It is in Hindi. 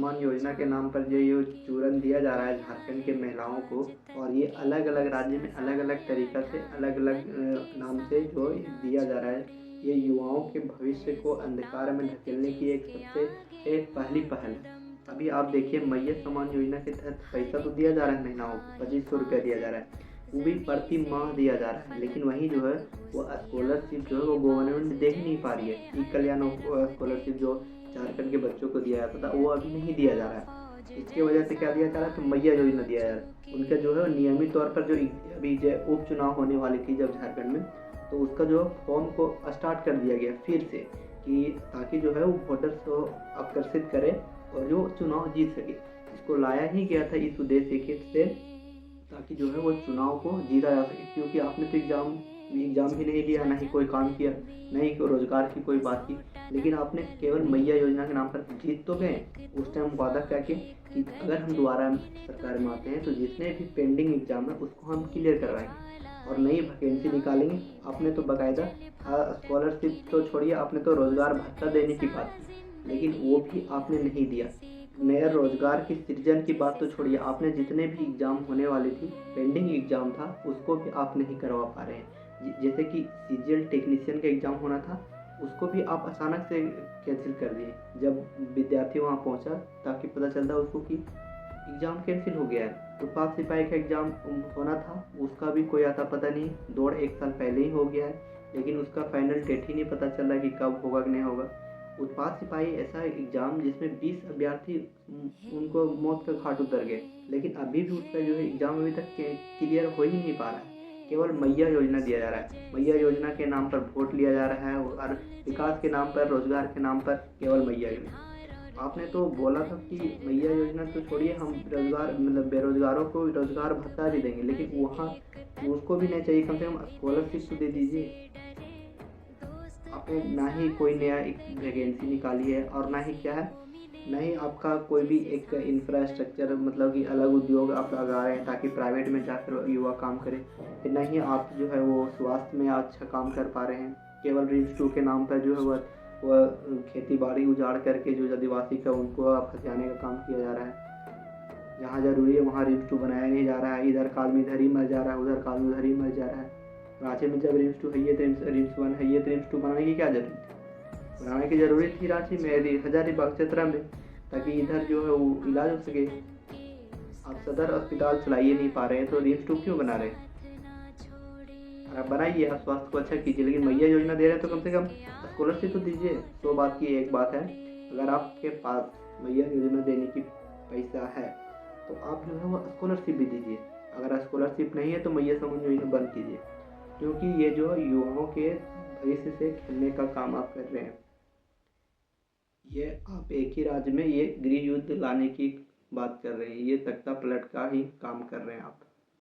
सम्मान योजना के नाम पर जो ये चूरन दिया जा रहा है झारखंड के महिलाओं को, और ये अलग अलग राज्य में अलग अलग तरीक़ा से अलग अलग नाम से जो दिया जा रहा है, ये युवाओं के भविष्य को अंधकार में ढकेलने की एक सबसे पहली पहल है। अभी आप देखिए, मैया सम्मान योजना के तहत पैसा तो दिया जा रहा है महिलाओं को, 2500 रुपया दिया जा रहा है, वो भी प्रति माह दिया जा रहा है। लेकिन वहीं जो है वो स्कॉलरशिप जो है वो गवर्नमेंट दे ही नहीं पा रही है। ई कल्याण स्कॉलरशिप जो झारखंड के बच्चों को दिया जाता था वो अभी नहीं दिया जा रहा है। इसकी वजह से क्या दिया जा रहा है, तो मैया योजना दिया जा रहा है। उनका जो है नियमित तौर पर जो अभी जो उपचुनाव होने वाली थी जब झारखंड में, तो उसका जो फॉर्म को स्टार्ट कर दिया गया फिर से, कि ताकि जो है वो वोटर्स को आकर्षित करे और जो चुनाव जीत सके। इसको लाया ही गया था इस उद्देश्य से, ताकि जो है वो चुनाव को जीता जा सके। क्योंकि आपने तो एग्ज़ाम ही नहीं दिया, ना ही कोई काम किया, ना ही रोज़गार की कोई बात की, लेकिन आपने केवल मैया योजना के नाम पर जीत तो गए। उस टाइम वादा क्या कि अगर हम दोबारा सरकार में आते हैं तो जितने भी पेंडिंग एग्ज़ाम है उसको हम क्लियर करवाएंगे और नई वैकेंसी निकालेंगे। आपने तो बाकायदा स्कॉलरशिप तो छोड़िए, आपने तो रोज़गार भत्ता देने की बात की, लेकिन वो भी आपने नहीं दिया। नया रोज़गार की सृजन की बात तो छोड़िए, आपने जितने भी एग्ज़ाम होने वाली थी, पेंडिंग एग्ज़ाम था, उसको भी आप नहीं करवा पा रहे हैं। जैसे कि सीजीएल टेक्नीशियन का एग्ज़ाम होना था, उसको भी आप अचानक से कैंसिल कर दिए जब विद्यार्थी वहाँ पहुँचा, ताकि पता चलता उसको कि एग्ज़ाम कैंसिल हो गया है। उत्पाद सिपाही का एग्ज़ाम होना था, उसका भी कोई आता पता नहीं, दौड़ 1 साल पहले ही हो गया है, लेकिन उसका फाइनल डेट ही नहीं पता चल रहा कि कब होगा कि नहीं होगा। उत्पाद सिपाही ऐसा एग्ज़ाम जिसमें 20 अभ्यर्थी उनको मौत का घाट उतर गए, लेकिन अभी भी उसका जो है एग्ज़ाम अभी तक क्लियर हो ही नहीं पा रहा है। केवल मैया योजना दिया जा रहा है, मैया योजना के नाम पर वोट लिया जा रहा है, और विकास के नाम पर, रोज़गार के नाम पर केवल मैया योजना। आपने तो बोला था कि मैया योजना तो छोड़िए, हम रोज़गार मतलब बेरोज़गारों को रोज़गार भत्ता भी देंगे, लेकिन वहाँ उसको भी नहीं चाहिए, कम से कम स्कॉलरशिप तो दे दीजिए। आपने ना ही कोई नया एक वैकेंसी निकाली है, और ना ही क्या है, ना ही आपका कोई भी एक इंफ्रास्ट्रक्चर, मतलब कि अलग उद्योग आप लगा रहे हैं ताकि प्राइवेट में जाकर युवा काम करें। फिर ना ही आप जो है वो स्वास्थ्य में अच्छा काम कर पा रहे हैं। केवल रिम्स 2 के नाम पर जो है वह खेती बाड़ी उजाड़ करके जो आदिवासी का उनको फंसाने का काम किया जा रहा है। जहाँ ज़रूरी है वहाँ रिम्स 2 बनाया नहीं जा रहा है। इधर का आदमी इधर ही मर जा रहा है, उधर का आदमी उधर ही मर जा रहा है। रांची में जब रिम्स 2 है ये, तो रिम्स 1 है ये, तो रिम्स 2 बनाने की क्या जरूरत थी? बनाने की ज़रूरत थी रांची में, हजारीबाग चतरा में, ताकि इधर जो है वो इलाज हो सके। आप सदर अस्पताल चलाइए नहीं पा रहे हैं तो रिम्स 2 क्यों बना रहे हैं? आप बनाइए, आप स्वास्थ्य को अच्छा कीजिए, लेकिन मैया योजना दे रहे हैं तो कम से कम स्कॉलरशिप तो दीजिए। 100 बात की एक बात है, अगर आपके पास मैया योजना देने की पैसा है तो आप जो है वो स्कॉलरशिप भी दीजिए। अगर स्कॉलरशिप नहीं है तो मैया सम्मान योजना बंद कीजिए, क्योंकि ये जो युवाओं के भविष्य से खेलने का काम आप कर रहे हैं। ये आप एक ही राज्य में ये गृह युद्ध लाने की बात कर रहे हैं, ये तख्ता पलट का ही काम कर रहे हैं आप।